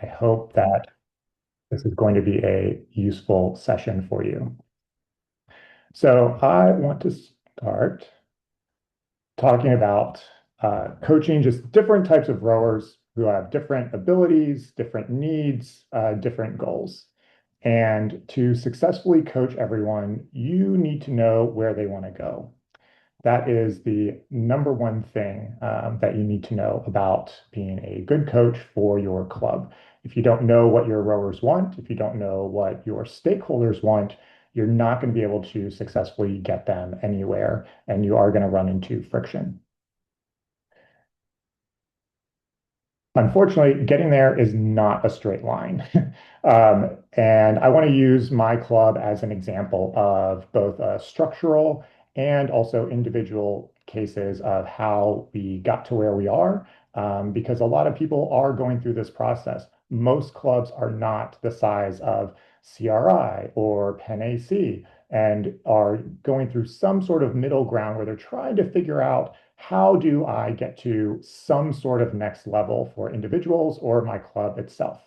I hope that this is going to be a useful session for you. So I want to start talking about coaching just different types of rowers who have different abilities, different needs, different goals. And to successfully coach everyone, you need to know where they want to go. That is the number one thing that you need to know about being a good coach for your club. If you don't know what your rowers want, if you don't know what your stakeholders want, you're not going to be able to successfully get them anywhere, and you are going to run into friction. Unfortunately, getting there is not a straight line. And I want to use my club as an example of both structural and also individual cases of how we got to where we are, because a lot of people are going through this process. Most clubs are not the size of CRI or Penn AC and are going through some sort of middle ground where they're trying to figure out how do I get to some sort of next level for individuals or my club itself?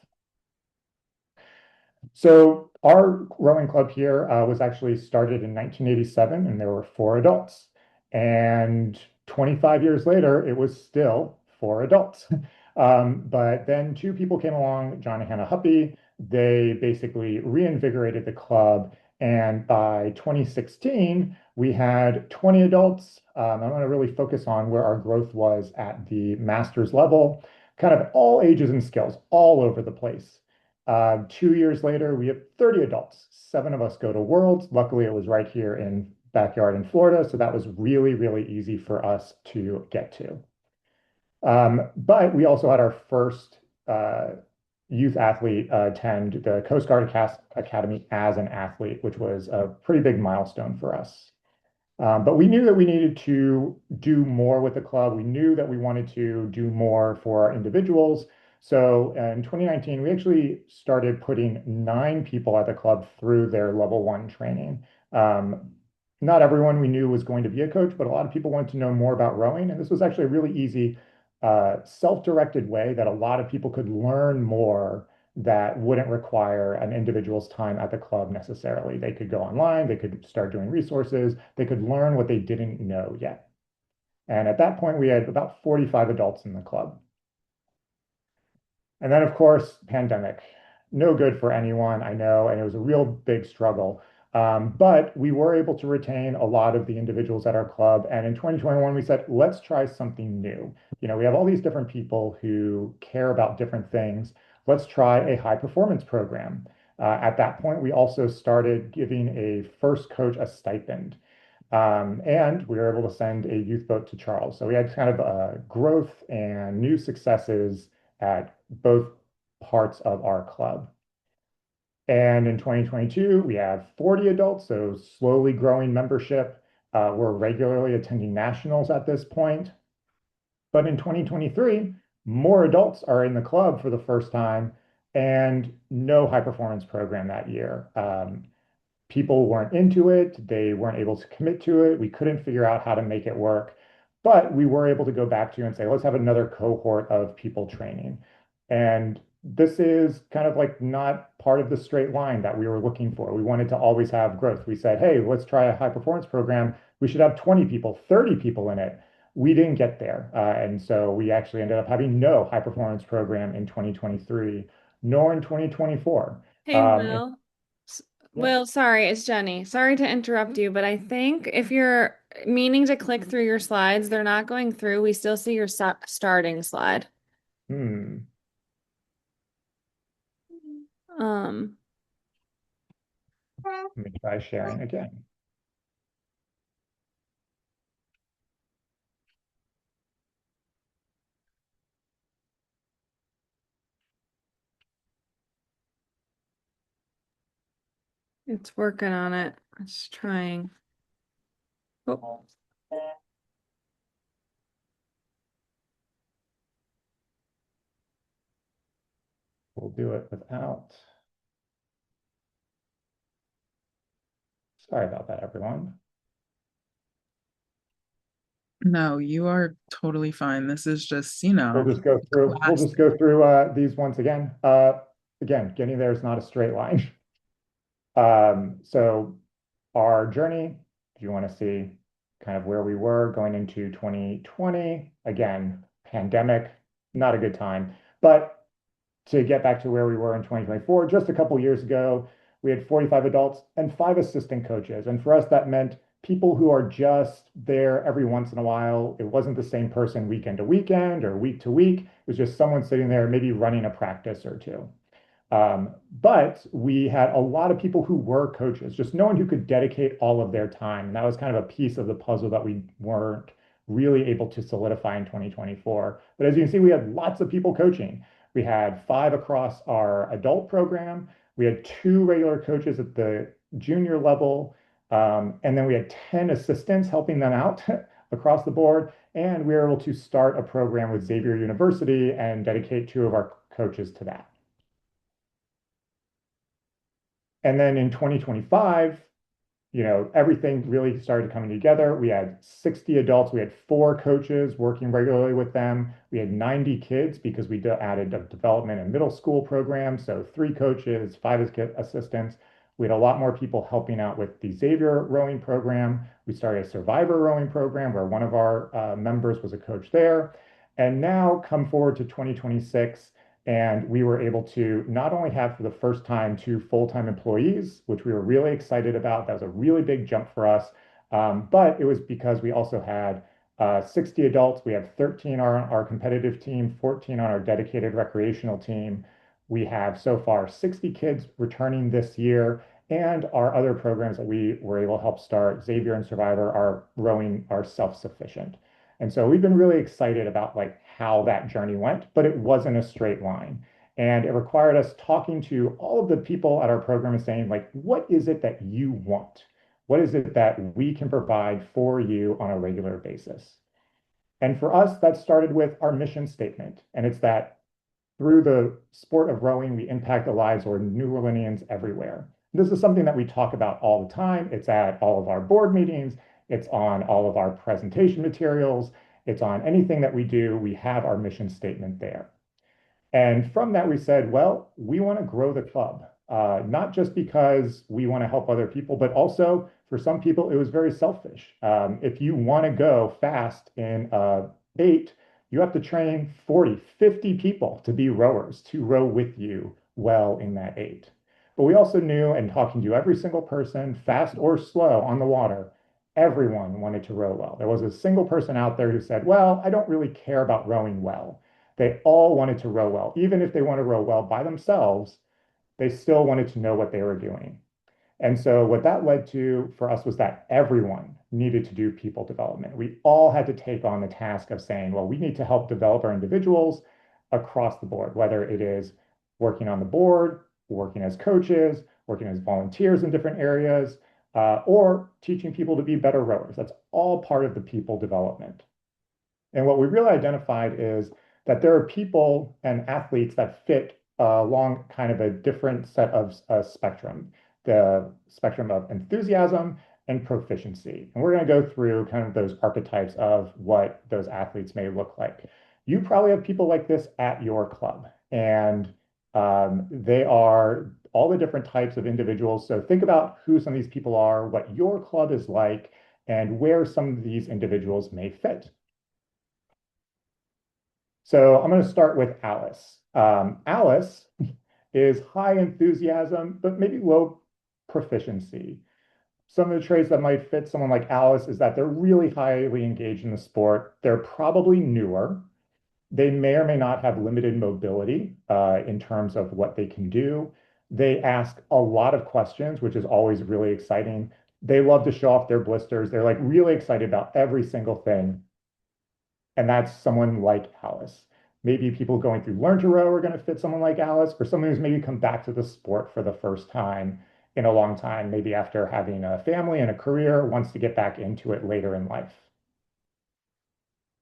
So our rowing club here was actually started in 1987, and there were four adults. And 25 years later, it was still four adults. But then two people came along, John and Hannah Huppy. They basically reinvigorated the club. And by 2016, we had 20 adults. I want to really focus on where our growth was at the master's level, kind of all ages and skills, all over the place. 2 years later, we have 30 adults. Seven of us go to Worlds. Luckily, it was right here in backyard in Florida, so that was really, really easy for us to get to. But we also had our first youth athlete attend the Coast Guard Academy as an athlete, which was a pretty big milestone for us. But we knew that we needed to do more with the club. We knew that we wanted to do more for our individuals. So in 2019, we actually started putting 9 people at the club through their level one training. Not everyone we knew was going to be a coach, but a lot of people wanted to know more about rowing. And this was actually a really easy, self-directed way that a lot of people could learn more that wouldn't require an individual's time at the club necessarily. They could go online, they could start doing resources, they could learn what they didn't know yet. And at that point, we had about 45 adults in the club. And then, of course, pandemic. No good for anyone, I know, and it was a real big struggle. But we were able to retain a lot of the individuals at our club. And in 2021, we said, let's try something new. We have all these different people who care about different things. Let's try a high performance program. At that point, we also started giving a first coach a stipend. And we were able to send a youth boat to Charles. So we had kind of growth and new successes at both parts of our club. And in 2022, we have 40 adults, so slowly growing membership. We're regularly attending nationals at this point. But in 2023, more adults are in the club for the first time and no high performance program that year. People weren't into it. They weren't able to commit to it. We couldn't figure out how to make it work. But we were able to go back to and say, let's have another cohort of people training. And this is kind of like not part of the straight line that we were looking for. We wanted to always have growth. We said, hey, let's try a high performance program. We should have 20 people, 30 people in it. We didn't get there. And so we actually ended up having no high performance program in 2023, nor in 2024. Hey, Um, Will. S- yeah. Will, sorry, it's Jenny. Sorry to interrupt you, but I think if you're meaning to click through your slides, they're not going through. We still see your starting slide. Hmm. Um, Let me try sharing again. it's working on it. It's trying. Oh, We'll do it without. Sorry about that, everyone. No, you are totally fine. This is just, We'll class. just go through these once again. Again, getting there is not a straight line. So our journey, if you want to see kind of where we were going into 2020, again, pandemic, not a good time. But to get back to where we were in 2024, just a couple years ago, we had 45 adults and 5 assistant coaches. And for us, that meant people who are just there every once in a while. It wasn't the same person weekend to weekend or week to week. It was just someone sitting there, maybe running a practice or two. But we had a lot of people who were coaches, just no one who could dedicate all of their time. And that was kind of a piece of the puzzle that we weren't really able to solidify in 2024. But as you can see, we had lots of people coaching. We had 5 across our adult program. We had 2 regular coaches at the junior level. And then we had 10 assistants helping them out across the board. And we were able to start a program with Xavier University and dedicate 2 of our coaches to that. And then in 2025, everything really started coming together. We had 60 adults. We had 4 coaches working regularly with them. We had 90 kids because we added a development and middle school program. So 3 coaches, 5 assistants. We had a lot more people helping out with the Xavier rowing program. We started a survivor rowing program where one of our members was a coach there. And now come forward to 2026. And we were able to not only have for the first time 2 full-time employees, which we were really excited about. That was a really big jump for us. But it was because we also had 60 adults. We have 13 on our competitive team, 14 on our dedicated recreational team. We have so far 60 kids returning this year. And our other programs that we were able to help start, Xavier and Survivor, are rowing are self-sufficient. And so we've been really excited about like how that journey went, but it wasn't a straight line. And it required us talking to all of the people at our program and saying, like, what is it that you want? What is it that we can provide for you on a regular basis? And for us, that started with our mission statement. And it's that through the sport of rowing, we impact the lives of New Orleanians everywhere. This is something that we talk about all the time. It's at all of our board meetings. It's on all of our presentation materials. It's on anything that we do. We have our mission statement there. And from that, we said, well, we want to grow the club, not just because we want to help other people, but also for some people, it was very selfish. If you want to go fast in a 8, you have to train 40, 50 people to be rowers, to row with you well in that 8. But we also knew, and talking to every single person, fast or slow on the water, everyone wanted to row well. There was a single person out there who said, well, I don't really care about rowing well. They all wanted to row well. Even if they want to row well by themselves, they still wanted to know what they were doing. And so what that led to for us was that everyone needed to do people development. We all had to take on the task of saying, well, we need to help develop our individuals across the board, whether it is working on the board, working as coaches, working as volunteers in different areas, or teaching people to be better rowers. That's all part of the people development. And what we really identified is that there are people and athletes that fit along kind of a different set of spectrum, the spectrum of enthusiasm and proficiency. And we're going to go through kind of those archetypes of what those athletes may look like. You probably have people like this at your club, and they are all the different types of individuals. So think about who some of these people are, what your club is like, and where some of these individuals may fit. So I'm going to start with Alice. Alice is high enthusiasm, but maybe low proficiency. Some of the traits that might fit someone like Alice is that they're really highly engaged in the sport. They're probably newer. They may or may not have limited mobility in terms of what they can do. They ask a lot of questions, which is always really exciting. They love to show off their blisters. They're like really excited about every single thing. And that's someone like Alice. Maybe people going through Learn to Row are going to fit someone like Alice, or someone who's maybe come back to the sport for the first time in a long time, maybe after having a family and a career, wants to get back into it later in life.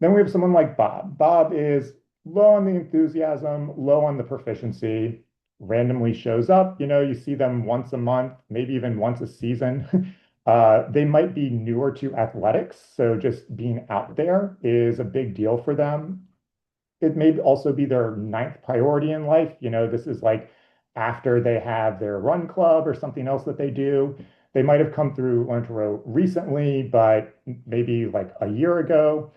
Then we have someone like Bob. Bob is low on the enthusiasm, low on the proficiency, randomly shows up. You see them once a month, maybe even once a season. They might be newer to athletics, so just being out there is a big deal for them. It may also be their ninth priority in life. This is like after they have their run club or something else that they do. They might have come through Learn to Row recently, but maybe like a year ago.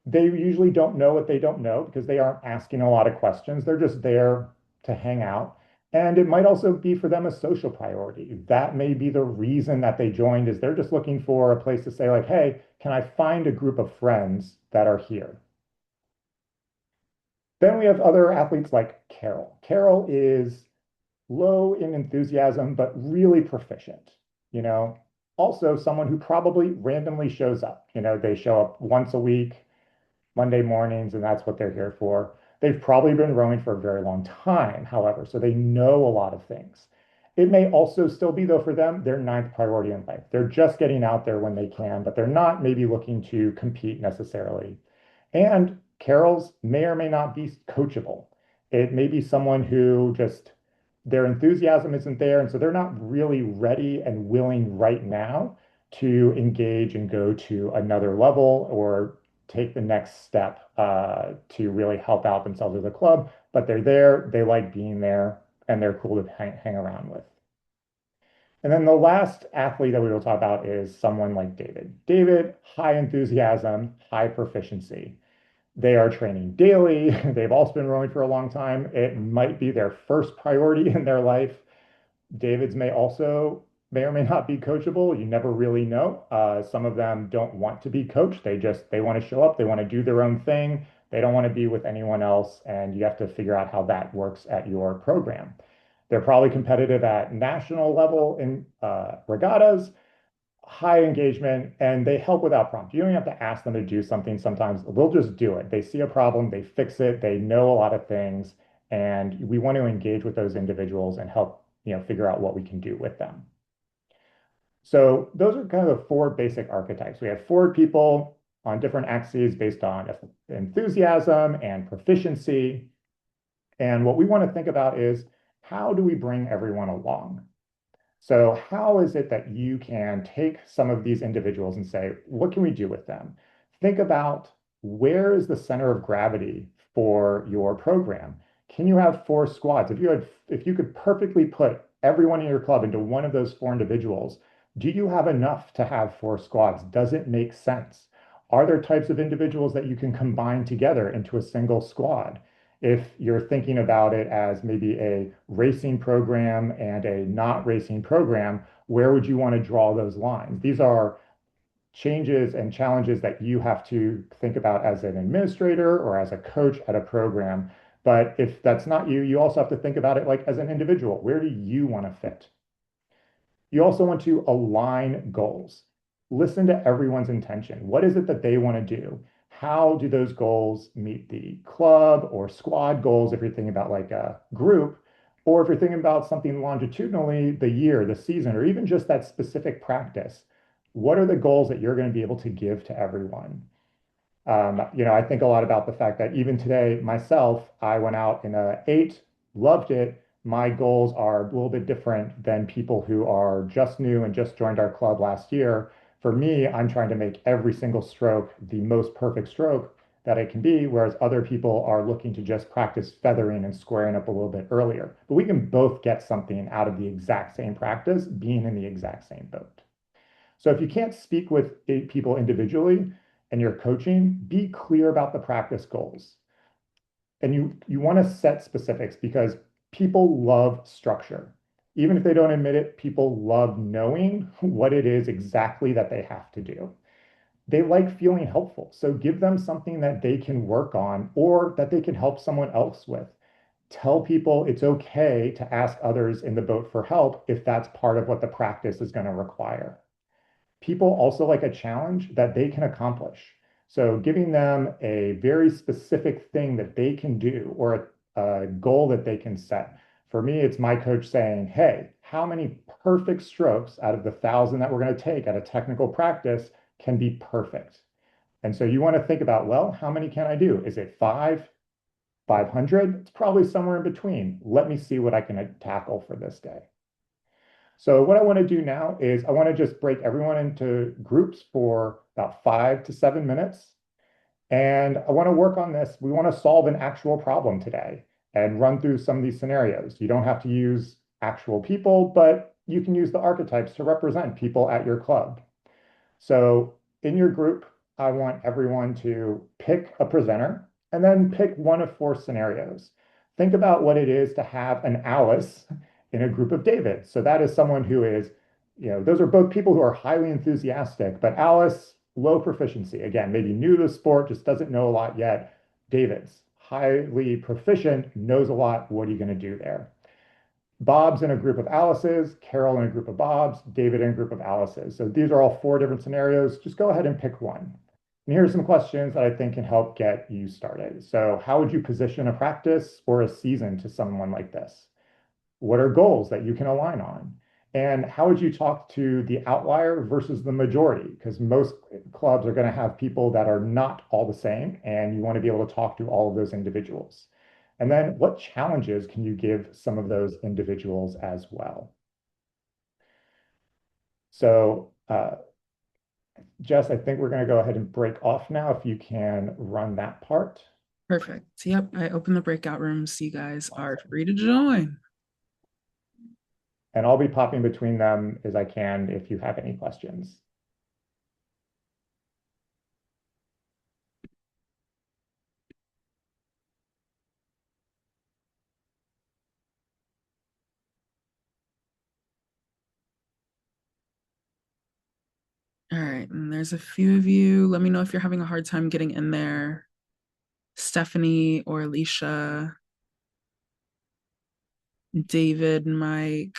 They usually don't know what they don't know because they aren't asking a lot of questions. They're just there to hang out. And it might also be for them a social priority. That may be the reason that they joined is they're just looking for a place to say like, hey, can I find a group of friends that are here? Then we have other athletes like Carol. Carol is low in enthusiasm, but really proficient. You know, Also someone who probably randomly shows up. They show up once a week, Monday mornings, and that's what they're here for. They've probably been rowing for a very long time, however, so they know a lot of things. It may also still be, though, for them, their ninth priority in life. They're just getting out there when they can, but they're not maybe looking to compete necessarily. And Carol's may or may not be coachable. It may be someone who just their enthusiasm isn't there, and so they're not really ready and willing right now to engage and go to another level or take the next step to really help out themselves as a club. But they're there, they like being there, and they're cool to hang around with. And then the last athlete that we will talk about is someone like David. David, high enthusiasm, high proficiency. They are training daily. They've also been rowing for a long time. It might be their first priority in their life. David's may or may not be coachable. You never really know. Some of them don't want to be coached. They want to show up. They want to do their own thing. They don't want to be with anyone else, and you have to figure out how that works at your program. They're probably competitive at national level in regattas, high engagement, and they help without prompt. You don't have to ask them to do something sometimes. They'll just do it. They see a problem, they fix it, they know a lot of things, and we want to engage with those individuals and help, figure out what we can do with them. So those are kind of the four basic archetypes. We have four people on different axes based on enthusiasm and proficiency. And what we want to think about is how do we bring everyone along? So how is it that you can take some of these individuals and say, what can we do with them? Think about where is the center of gravity for your program? Can you have four squads? If you could perfectly put everyone in your club into one of those four individuals, do you have enough to have four squads? Does it make sense? Are there types of individuals that you can combine together into a single squad? If you're thinking about it as maybe a racing program and a not racing program, where would you want to draw those lines? These are changes and challenges that you have to think about as an administrator or as a coach at a program. But if that's not you, you also have to think about it like as an individual. Where do you want to fit? You also want to align goals. Listen to everyone's intention. What is it that they want to do? How do those goals meet the club or squad goals if you're thinking about like a group, or if you're thinking about something longitudinally, the year, the season, or even just that specific practice? What are the goals that you're going to be able to give to everyone? I think a lot about the fact that even today, myself, I went out in a eight, loved it. My goals are a little bit different than people who are just new and just joined our club last year. For me, I'm trying to make every single stroke the most perfect stroke that it can be, whereas other people are looking to just practice feathering and squaring up a little bit earlier. But we can both get something out of the exact same practice, being in the exact same boat. So if you can't speak with eight people individually and you're coaching, be clear about the practice goals. And you want to set specifics because people love structure. Even if they don't admit it, people love knowing what it is exactly that they have to do. They like feeling helpful. So give them something that they can work on or that they can help someone else with. Tell people it's okay to ask others in the boat for help if that's part of what the practice is going to require. People also like a challenge that they can accomplish. So giving them a very specific thing that they can do or a goal that they can set. For me, it's my coach saying, hey, how many perfect strokes out of the 1,000 that we're going to take at a technical practice can be perfect? And so you want to think about, well, how many can I do? Is it 500? It's probably somewhere in between. Let me see what I can tackle for this day. So what I want to do now is I want to just break everyone into groups for about 5 to 7 minutes. And I want to work on this. We want to solve an actual problem today and run through some of these scenarios. You don't have to use actual people, but you can use the archetypes to represent people at your club. So in your group, I want everyone to pick a presenter and then pick one of four scenarios. Think about what it is to have an Alice in a group of David. So that is someone who is, those are both people who are highly enthusiastic, but Alice, low proficiency. Again, maybe new to the sport, just doesn't know a lot yet. David's highly proficient, knows a lot. What are you going to do there? Bob's in a group of Alice's, Carol in a group of Bob's, David in a group of Alice's. So these are all four different scenarios. Just go ahead and pick one. And here's some questions that I think can help get you started. So how would you position a practice or a season to someone like this? What are goals that you can align on? And how would you talk to the outlier versus the majority? Because most clubs are going to have people that are not all the same, and you want to be able to talk to all of those individuals. And then what challenges can you give some of those individuals as well? So, Jess, I think we're going to go ahead and break off now if you can run that part. Perfect. Yep, I opened the breakout room, so you guys are free to join. And I'll be popping between them as I can if you have any questions. All right, and there's a few of you. Let me know if you're having a hard time getting in there. Stephanie or Alicia, David, Mike.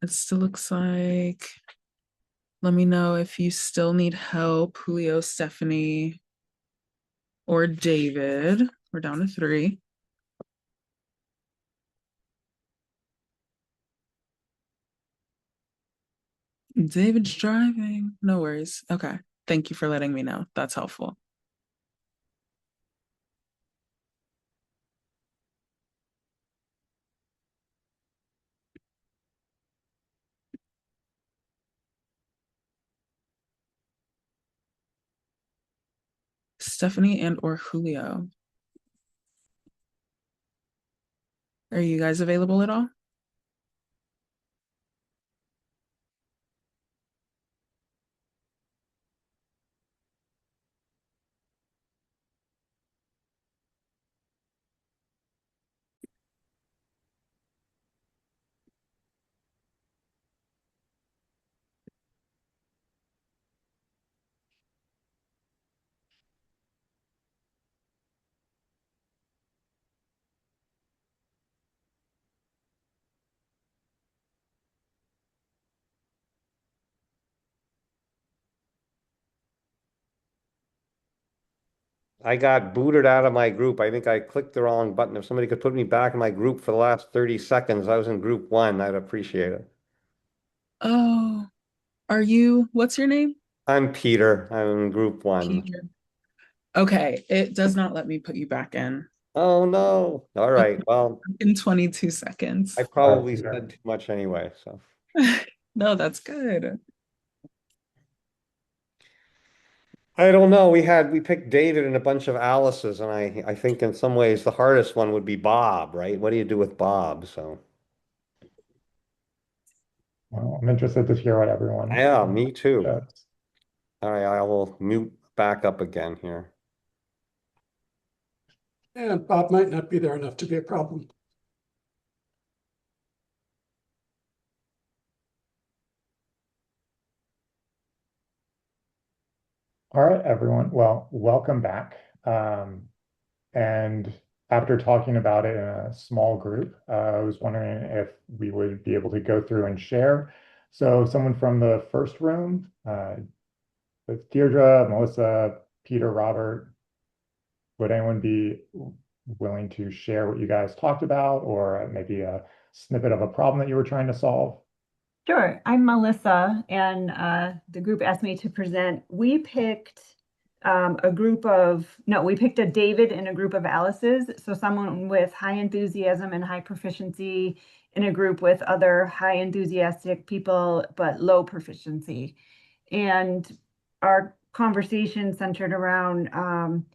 It still looks like, let me know if you still need help, Julio, Stephanie, or David. We're down to 3. David's driving. No worries. Okay. Thank you for letting me know. That's helpful. Stephanie and or Julio. Are you guys available at all? I got booted out of my group. I think I clicked the wrong button. If somebody could put me back in my group for the last 30 seconds, I was in group one. I'd appreciate it. Oh, are you, what's your name? I'm Peter. I'm in group one. Peter. Okay, it does not let me put you back in. Oh no. All right. Well, In 22 seconds. I probably Peter. said too much anyway, so. No, that's good. I don't know. We picked David and a bunch of Alice's, and I think in some ways the hardest one would be Bob, right? What do you do with Bob? So Well, I'm interested to hear what everyone yeah, me too. does. All right, I will mute back up again here. And Bob might not be there enough to be a problem. All right, everyone. Well, welcome back. And after talking about it in a small group, I was wondering if we would be able to go through and share. So someone from the first room, with Deirdre, Melissa, Peter, Robert, would anyone be willing to share what you guys talked about or maybe a snippet of a problem that you were trying to solve? Sure. I'm Melissa, and the group asked me to present. We picked we picked a David and a group of Alice's. So someone with high enthusiasm and high proficiency in a group with other high enthusiastic people, but low proficiency. And our conversation centered around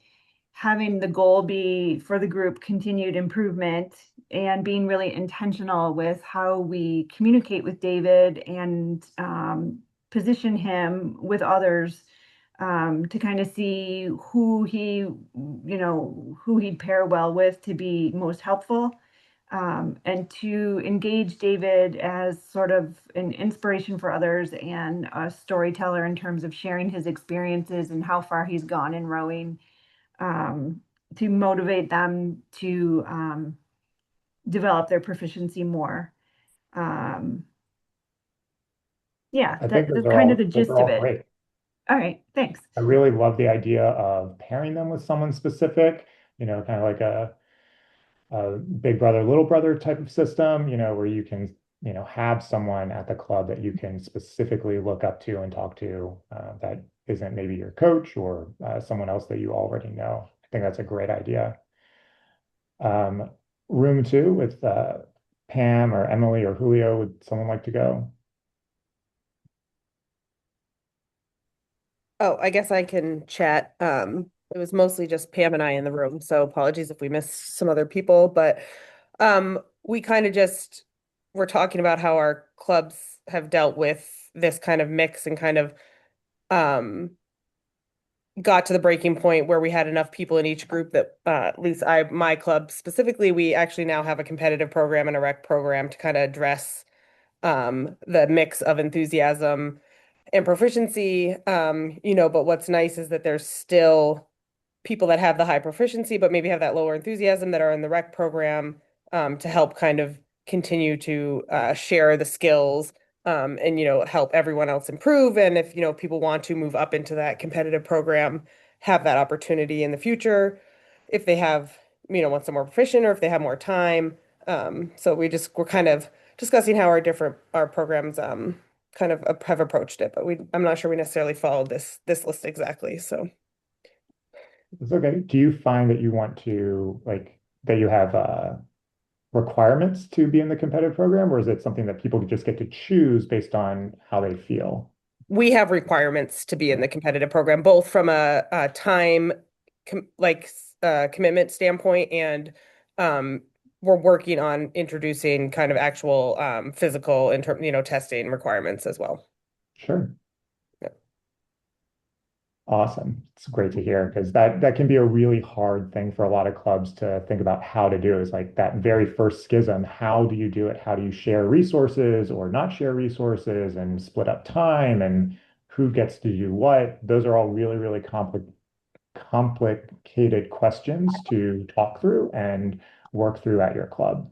having the goal be for the group continued improvement and being really intentional with how we communicate with David and position him with others to kind of see who he'd pair well with to be most helpful. And to engage David as sort of an inspiration for others and a storyteller in terms of sharing his experiences and how far he's gone in rowing, to motivate them to develop their proficiency more. Yeah, I think that's kind of the those are gist of all it. great. All right, thanks. I really love the idea of pairing them with someone specific, kind of like a big brother, little brother type of system, where you can, have someone at the club that you can specifically look up to and talk to that isn't maybe your coach or someone else that you already know. I think that's a great idea. Um, room two with Pam or Emily or Julio, would someone like to go? Oh, I guess I can chat. It was mostly just Pam and I in the room, so apologies if we missed some other people, but we kind of just were talking about how our clubs have dealt with this kind of mix and kind of um got to the breaking point where we had enough people in each group that at least my club specifically, we actually now have a competitive program and a rec program to kind of address the mix of enthusiasm and proficiency. But what's nice is that there's still people that have the high proficiency, but maybe have that lower enthusiasm that are in the rec program to help kind of continue to share the skills and help everyone else improve. And if people want to move up into that competitive program, have that opportunity in the future if they have want some more proficient or if they have more time. So we're kind of discussing how our programs kind of have approached it, but I'm not sure we necessarily followed this list exactly. So It's okay. Do you find that you want to that you have requirements to be in the competitive program, or is it something that people just get to choose based on how they feel? we have requirements to be in the competitive program, both from a time commitment standpoint, and we're working on introducing kind of actual physical testing requirements as well. Sure. Yeah. Awesome. It's great to hear because that can be a really hard thing for a lot of clubs to think about how to do is like that very first schism. How do you do it? How do you share resources or not share resources and split up time and who gets to do what? Those are all really, really complicated questions to talk through and work through at your club.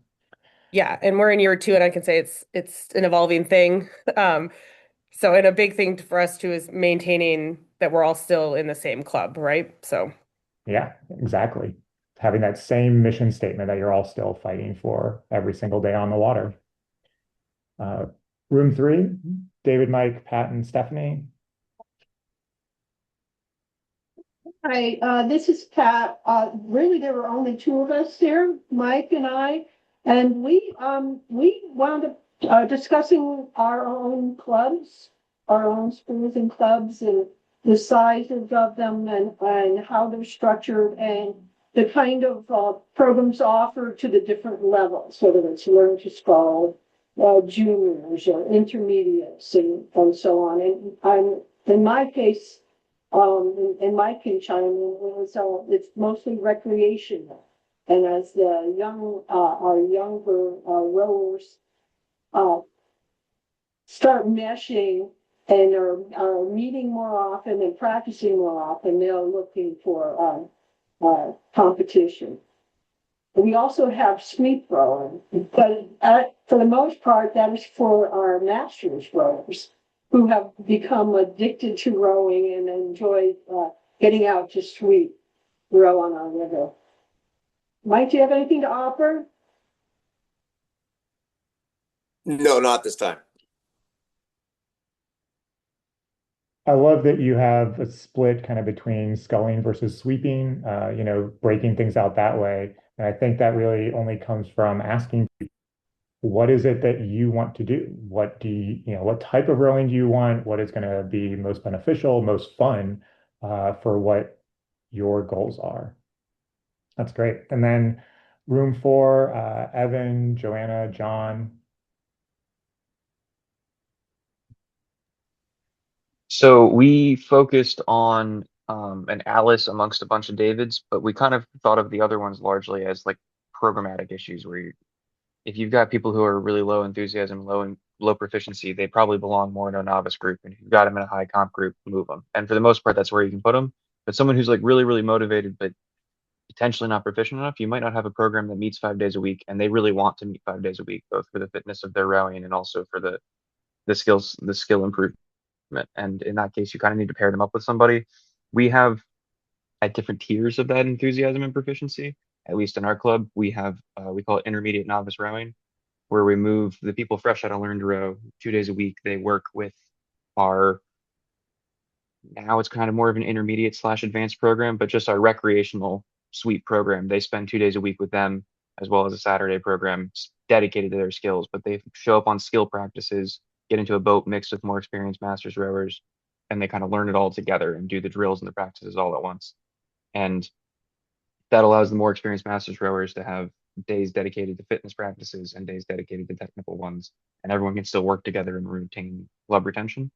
Yeah, and we're in year 2, and I can say it's an evolving thing. And a big thing for us too is maintaining that we're all still in the same club, right? So Yeah, exactly. Having that same mission statement that you're all still fighting for every single day on the water. Uh, room three, David, Mike, Pat, and Stephanie. Hi, this is Pat. Really, there were only two of us there, Mike and I, and we wound up discussing our own clubs, our own schools and clubs, and the sizes of them, and how they're structured, and the kind of programs offered to the different levels, whether it's learn to spell, juniors or intermediates, and so on. And in my case. And Mike can chime in, so it's mostly recreational. And as our younger rowers start meshing and are meeting more often and practicing more often, they're looking for competition. We also have sleep rowing, but for the most part, that is for our masters rowers who have become addicted to rowing and enjoy getting out to sweep row on our river. Mike, do you have anything to offer? No, not this time. I love that you have a split kind of between sculling versus sweeping, breaking things out that way. And I think that really only comes from asking, what is it that you want to do? What type of rowing do you want? What is going to be most beneficial, most fun, for what your goals are? That's great. And then room four, Evan, Joanna, John. So we focused on an Alice amongst a bunch of Davids, but we kind of thought of the other ones largely as like programmatic issues where if you've got people who are really low enthusiasm, low proficiency, they probably belong more in a novice group. And if you've got them in a high comp group, move them. And for the most part, that's where you can put them. But someone who's like really, really motivated, but potentially not proficient enough, you might not have a program that meets 5 days a week, and they really want to meet 5 days a week, both for the fitness of their rowing and also for the skill improvement. And in that case, you kind of need to pair them up with somebody. We have at different tiers of that enthusiasm and proficiency. At least in our club, we have we call it intermediate novice rowing, where we move the people fresh out of learn to row 2 days a week. They work with our now it's kind of more of an intermediate slash advanced program, but just our recreational sweep program. They spend 2 days a week with them, as well as a Saturday program dedicated to their skills. But they show up on skill practices, get into a boat mixed with more experienced masters rowers, and they kind of learn it all together and do the drills and the practices all at once. And that allows the more experienced masters rowers to have days dedicated to fitness practices and days dedicated to technical ones, and everyone can still work together and retain club retention.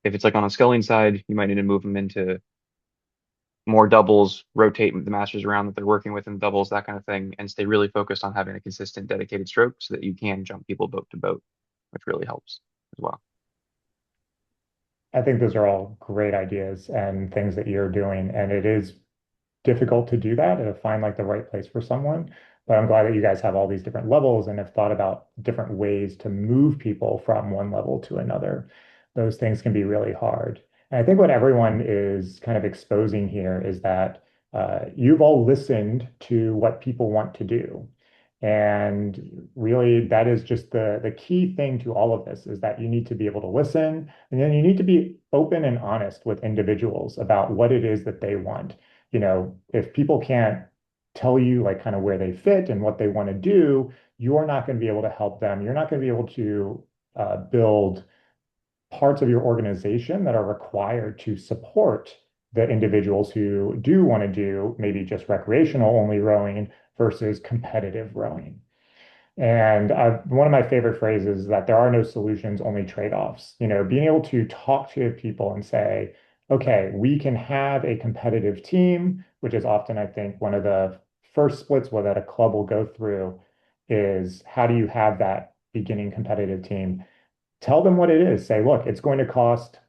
If it's like on a sculling side, you might need to move them into more doubles, rotate the masters around that they're working with in doubles, that kind of thing, and stay really focused on having a consistent, dedicated stroke so that you can jump people boat to boat, which really helps as well. I think those are all great ideas and things that you're doing, and it is difficult to do that and to find like the right place for someone. But I'm glad that you guys have all these different levels and have thought about different ways to move people from one level to another. Those things can be really hard. And I think what everyone is kind of exposing here is that you've all listened to what people want to do. And really, that is just the key thing to all of this is that you need to be able to listen, and then you need to be open and honest with individuals about what it is that they want. If people can't tell you like kind of where they fit and what they want to do, you're not going to be able to help them. You're not going to be able to build parts of your organization that are required to support the individuals who do want to do maybe just recreational only rowing versus competitive rowing. And one of my favorite phrases is that there are no solutions, only trade-offs. Being able to talk to people and say, okay, we can have a competitive team, which is often, I think, one of the first splits that a club will go through is how do you have that beginning competitive team? Tell them what it is. Say, look, it's going to cost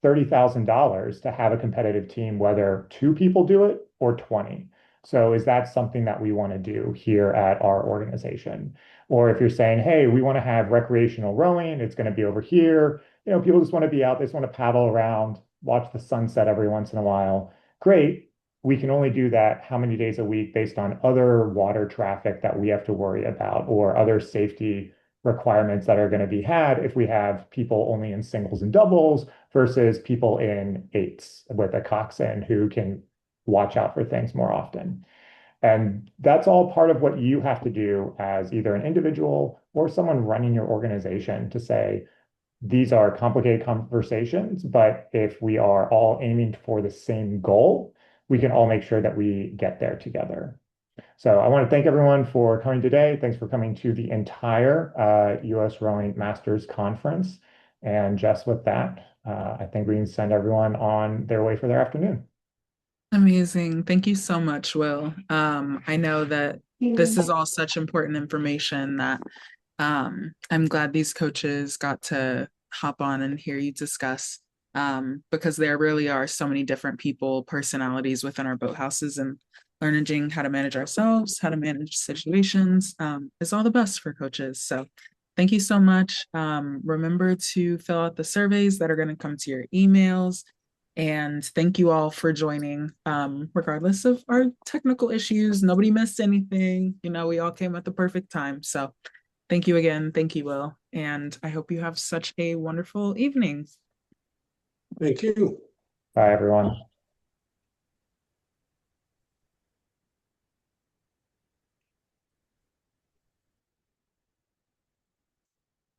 $30,000 to have a competitive team, whether two people do it or 20. So is that something that we want to do here at our organization? Or if you're saying, hey, we want to have recreational rowing, it's going to be over here. People just want to be out, they just want to paddle around, watch the sunset every once in a while. Great. We can only do that how many days a week based on other water traffic that we have to worry about or other safety requirements that are going to be had if we have people only in singles and doubles versus people in eights with a coxswain who can watch out for things more often. And that's all part of what you have to do as either an individual or someone running your organization to say, these are complicated conversations, but if we are all aiming for the same goal, we can all make sure that we get there together. So I want to thank everyone for coming today. Thanks for coming to the entire US Rowing Masters Conference. And just with that, I think we can send everyone on their way for their afternoon. Amazing. Thank you so much, Will. I know that this is all such important information that I'm glad these coaches got to hop on and hear you discuss because there really are so many different people, personalities within our boathouses, and learning how to manage ourselves, how to manage situations, is all the best for coaches. So thank you so much. Remember to fill out the surveys that are going to come to your emails. And thank you all for joining, regardless of our technical issues. Nobody missed anything. You know, we all came at the perfect time. So thank you again. Thank you, Will. And I hope you have such a wonderful evening. Thank you. Bye, everyone.